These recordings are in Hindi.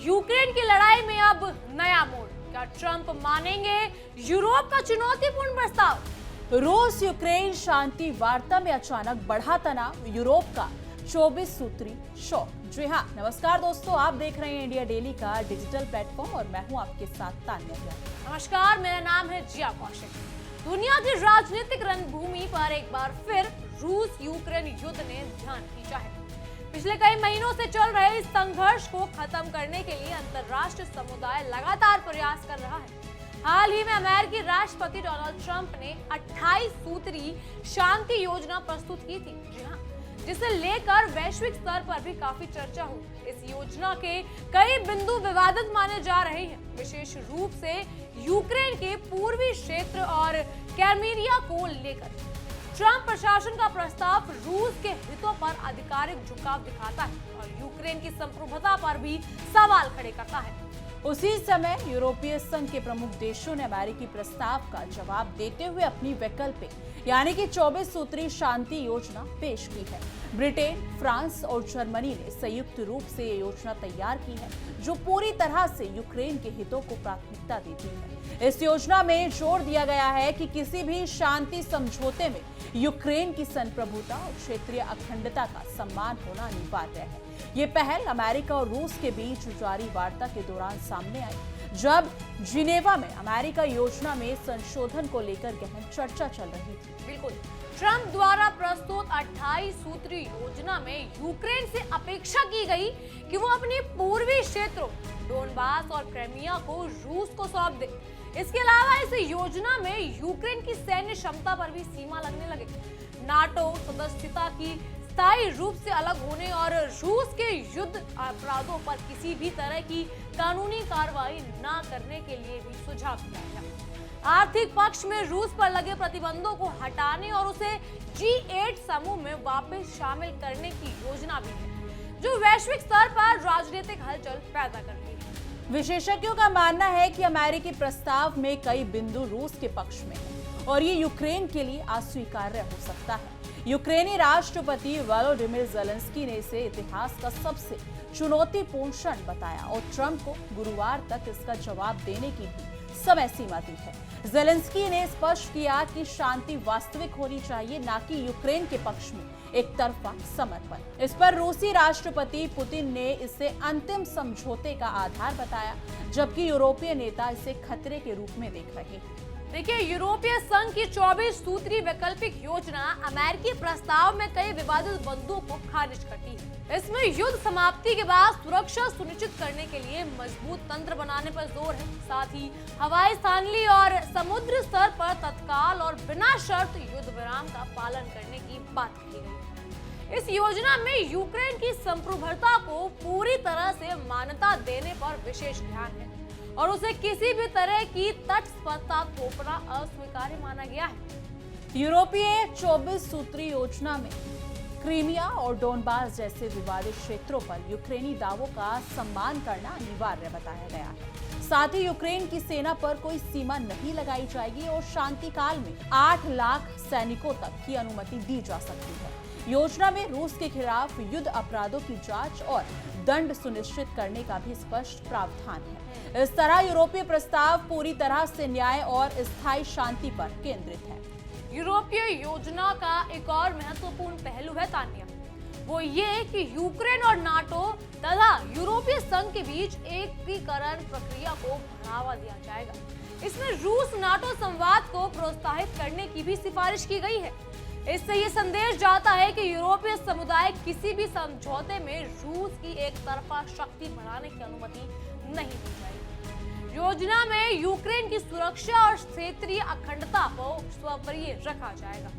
यूक्रेन की लड़ाई में अब नया मोड़। क्या ट्रंप मानेंगे यूरोप का चुनौतीपूर्ण प्रस्ताव? रूस यूक्रेन शांति वार्ता में अचानक बढ़ा तनाव, यूरोप का 24 सूत्री शौक। जी हाँ, नमस्कार दोस्तों, आप देख रहे हैं इंडिया डेली का डिजिटल प्लेटफॉर्म और मैं हूं आपके साथ तान्या ज्ञान। नमस्कार, मेरा नाम है जिया कौशिक। दुनिया की राजनीतिक रणभूमि पर एक बार फिर रूस यूक्रेन युद्ध ने ध्यान खींचा है। पिछले कई महीनों से चल रहे इस संघर्ष को खत्म करने के लिए अंतर्राष्ट्रीय समुदाय लगातार प्रयास कर रहा है। हाल ही में अमेरिकी राष्ट्रपति डोनाल्ड ट्रंप ने 28 सूत्री शांति योजना प्रस्तुत की थी। जी हाँ, जिसे लेकर वैश्विक स्तर पर भी काफी चर्चा हुई। इस योजना के कई बिंदु विवादित माने जा रहे हैं, विशेष रूप से यूक्रेन के पूर्वी क्षेत्र और क्रिमिया को लेकर। ट्रंप प्रशासन का प्रस्ताव रूस के हितों पर आधिकारिक झुकाव दिखाता है और यूक्रेन की संप्रभुता पर भी सवाल खड़े करता है। उसी समय यूरोपीय संघ के प्रमुख देशों ने अमेरिकी प्रस्ताव का जवाब देते हुए अपनी वैकल्पिक यानी कि 24 सूत्री शांति योजना पेश की है। ब्रिटेन, फ्रांस और जर्मनी ने संयुक्त रूप से ये योजना तैयार की है, जो पूरी तरह से यूक्रेन के हितों को प्राथमिकता देती है। इस योजना में जोर दिया गया है कि किसी भी शांति समझौते में यूक्रेन की संप्रभुता और क्षेत्रीय अखंडता का सम्मान होना अनिवार्य है। ये पहल अमेरिका और रूस के बीच जारी वार्ता के दौरान सामने आई, जब जिनेवा में अमेरिका योजना में संशोधन को लेकर गहन चर्चा चल रही थी। बिल्कुल, ट्रंप द्वारा प्रस्तुत 28 सूत्री योजना में यूक्रेन से अपेक्षा की गई कि वो अपने पूर्वी क्षेत्रों डोनबास और क्रिमिया को रूस को सौंप दे। इसके अलावा इस योजना में यूक्रेन की सैन्य क्षमता पर भी सीमा लगने लगे। नाटो सदस्यता की स्थायी रूप से अलग होने और रूस के युद्ध अपराधों पर किसी भी तरह की कानूनी कार्रवाई न करने के लिए भी सुझाव दिया गया। आर्थिक पक्ष में रूस पर लगे प्रतिबंधों को हटाने और उसे G8 समूह में वापस शामिल करने की योजना भी है, जो वैश्विक स्तर पर राजनीतिक हलचल पैदा करती है। विशेषज्ञों का मानना है कि अमेरिकी प्रस्ताव में कई बिंदु रूस के पक्ष में है और ये यूक्रेन के लिए अस्वीकार्य हो सकता है। यूक्रेनी राष्ट्रपति वोलोडिमिर ज़ेलेंस्की ने इसे इतिहास का सबसे चुनौतीपूर्ण क्षण बताया और ट्रंप को गुरुवार तक इसका जवाब देने की भी समय सीमा दी है। ज़ेलेंस्की ने स्पष्ट किया कि शांति वास्तविक होनी चाहिए, न कि यूक्रेन के पक्ष में एक तरफा समर्पण। इस पर रूसी राष्ट्रपति पुतिन ने इसे अंतिम समझौते का आधार बताया, जबकि यूरोपीय नेता इसे खतरे के रूप में देख रहे हैं। देखिए, यूरोपीय संघ की 24 सूत्री वैकल्पिक योजना अमेरिकी प्रस्ताव में कई विवादित बिंदुओं को खारिज करती है। इसमें युद्ध समाप्ति के बाद सुरक्षा सुनिश्चित करने के लिए मजबूत तंत्र बनाने पर जोर है। साथ ही हवाई, स्थानीय और समुद्र स्तर पर तत्काल और बिना शर्त युद्ध विराम का पालन करने की बात कही गई। इस योजना में यूक्रेन की संप्रभुता को पूरी तरह से मान्यता देने पर विशेष ध्यान है और उसे किसी भी तरह की तटस्थता थोपना अस्वीकार्य माना गया है। यूरोपीय 24 सूत्री योजना में क्रीमिया और डोनबास जैसे विवादित क्षेत्रों पर यूक्रेनी दावों का सम्मान करना अनिवार्य बताया गया है। साथ ही यूक्रेन की सेना पर कोई सीमा नहीं लगाई जाएगी और शांति काल में 8 लाख सैनिकों तक की अनुमति दी जा सकती है। योजना में रूस के खिलाफ युद्ध अपराधों की जांच और दंड सुनिश्चित करने का भी स्पष्ट प्रावधान है। इस तरह यूरोपीय प्रस्ताव पूरी तरह से न्याय और स्थायी शांति पर केंद्रित है। यूरोपीय योजना का एक और महत्वपूर्ण पहलू है तान्या, वो ये कि यूक्रेन और नाटो तथा यूरोपीय संघ के बीच एकीकरण प्रक्रिया को बढ़ावा दिया जाएगा। इसमें रूस नाटो संवाद को प्रोत्साहित करने की भी सिफारिश की गई है। इससे ये संदेश जाता है कि यूरोपीय समुदाय किसी भी समझौते में रूस की एक तरफा शक्ति बढ़ाने की अनुमति नहीं दी जाएगी। योजना में यूक्रेन की सुरक्षा और क्षेत्रीय अखंडता को सर्वोपरि रखा जाएगा।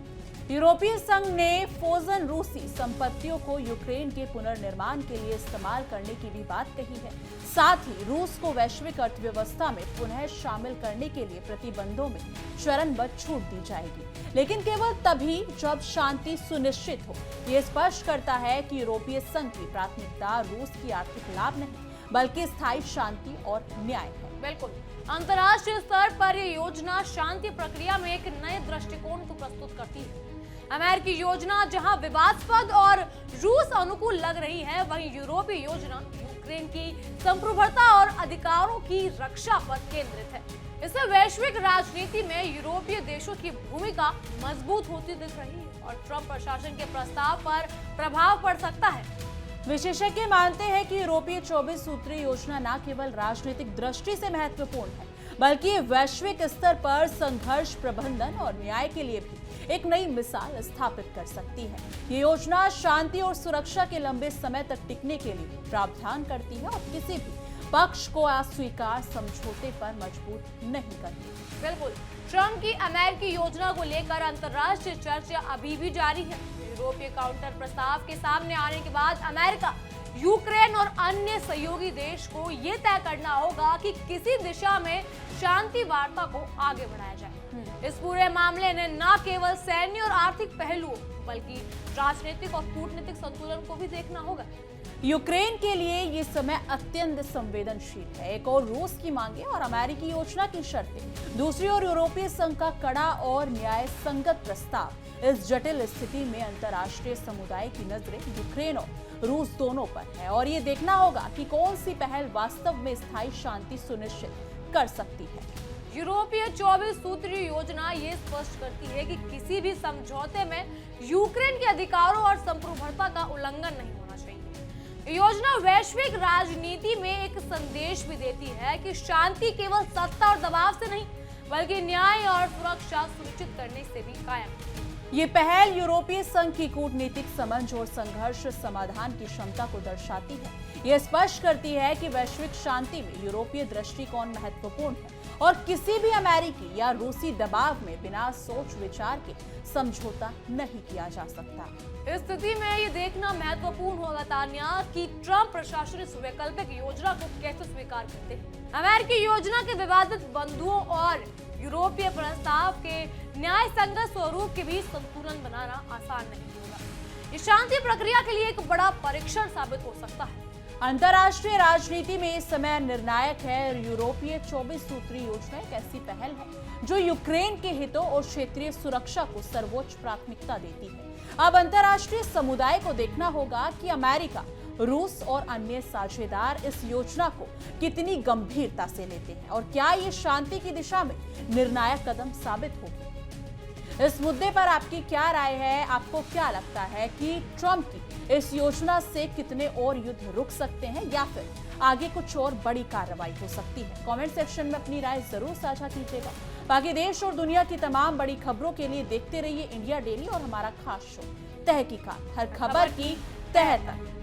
यूरोपीय संघ ने फ्रोजन रूसी संपत्तियों को यूक्रेन के पुनर्निर्माण के लिए इस्तेमाल करने की भी बात कही है। साथ ही रूस को वैश्विक अर्थव्यवस्था में पुनः शामिल करने के लिए प्रतिबंधों में चरणबद्ध छूट दी जाएगी, लेकिन केवल तभी जब शांति सुनिश्चित हो। ये स्पष्ट करता है कि यूरोपीय संघ की प्राथमिकता रूस की आर्थिक लाभ नहीं, बल्कि स्थायी शांति और न्याय है। बिल्कुल, अंतर्राष्ट्रीय स्तर पर ये योजना शांति प्रक्रिया में एक नए दृष्टिकोण को प्रस्तुत करती है। अमेरिकी योजना जहां विवादास्पद और रूस अनुकूल लग रही है, वहीं यूरोपीय योजना यूक्रेन की संप्रभुता और अधिकारों की रक्षा पर केंद्रित है। इससे वैश्विक राजनीति में यूरोपीय देशों की भूमिका मजबूत होती दिख रही है और ट्रंप प्रशासन के प्रस्ताव पर प्रभाव पड़ सकता है। विशेषज्ञ मानते हैं कि यूरोपीय 24 सूत्रीय योजना न केवल राजनीतिक दृष्टि से महत्वपूर्ण है, बल्कि वैश्विक स्तर पर संघर्ष प्रबंधन और न्याय के लिए भी एक नई मिसाल स्थापित कर सकती है। ये योजना शांति और सुरक्षा के लंबे समय तक टिकने के लिए प्रावधान करती है और किसी भी पक्ष को अस्वीकार समझौते पर मजबूर नहीं करती। बिल्कुल, ट्रंप की अमेरिकी योजना को लेकर अंतर्राष्ट्रीय चर्चा अभी भी जारी है। यूरोपीय काउंटर प्रस्ताव के सामने आने के बाद अमेरिका, यूक्रेन और अन्य सहयोगी देश को ये तय करना होगा कि किसी दिशा में शांति वार्ता को आगे बढ़ाया जाए। इस पूरे मामले ने न केवल सैन्य और आर्थिक पहलुओं बल्कि राजनीतिक और कूटनीतिक संतुलन को भी देखना होगा। यूक्रेन के लिए ये समय अत्यंत संवेदनशील है। एक और रूस की मांगे और अमेरिकी योजना की शर्तें, दूसरी ओर यूरोपीय संघ का कड़ा और न्याय संगत प्रस्ताव। इस जटिल स्थिति में अंतर्राष्ट्रीय समुदाय की नजरें यूक्रेन और रूस दोनों पर है और ये देखना होगा कि कौन सी पहल वास्तव में स्थायी शांति सुनिश्चित कर सकती है। यूरोपीय 24 सूत्रीय योजना ये स्पष्ट करती है कि किसी भी समझौते में यूक्रेन के अधिकारों और संप्रभुता का उल्लंघन नहीं होना चाहिए। योजना वैश्विक राजनीति में एक संदेश भी देती है कि शांति केवल सत्ता और दबाव से नहीं, बल्कि न्याय और सुरक्षा सुनिश्चित करने से भी कायम। ये पहल यूरोपीय संघ की कूटनीतिक समझ और संघर्ष समाधान की क्षमता को दर्शाती है। यह स्पष्ट करती है कि वैश्विक शांति में यूरोपीय दृष्टिकोण महत्वपूर्ण है और किसी भी अमेरिकी या रूसी दबाव में बिना सोच विचार के समझौता नहीं किया जा सकता। इस स्थिति में ये देखना महत्वपूर्ण होगा तान्या कि ट्रंप प्रशासन इस वैकल्पिक योजना को कैसे स्वीकार करते हैं। अमेरिकी योजना के विवादित बंधुओं और यूरोपीय प्रस्ताव के न्याय संगत स्वरूप के बीच संतुलन बनाना आसान नहीं होगा। ये शांति प्रक्रिया के लिए एक बड़ा परीक्षण साबित हो सकता है। अंतर्राष्ट्रीय राजनीति में इस समय निर्णायक है। यूरोपीय 24 सूत्रीय योजना एक ऐसी पहल है जो यूक्रेन के हितों और क्षेत्रीय सुरक्षा को सर्वोच्च प्राथमिकता देती है। अब अंतर्राष्ट्रीय समुदाय को देखना होगा कि अमेरिका, रूस और अन्य साझेदार इस योजना को कितनी गंभीरता से लेते हैं और क्या ये शांति की दिशा में निर्णायक कदम साबित होगी। इस मुद्दे पर आपकी क्या राय है? आपको क्या लगता है कि ट्रंप की इस योजना से कितने और युद्ध रुक सकते हैं या फिर आगे कुछ और बड़ी कार्रवाई हो सकती है? कमेंट सेक्शन में अपनी राय जरूर साझा कीजिएगा। बाकी देश और दुनिया की तमाम बड़ी खबरों के लिए देखते रहिए इंडिया डेली और हमारा खास शो तहकीकात, हर खबर की तह तक।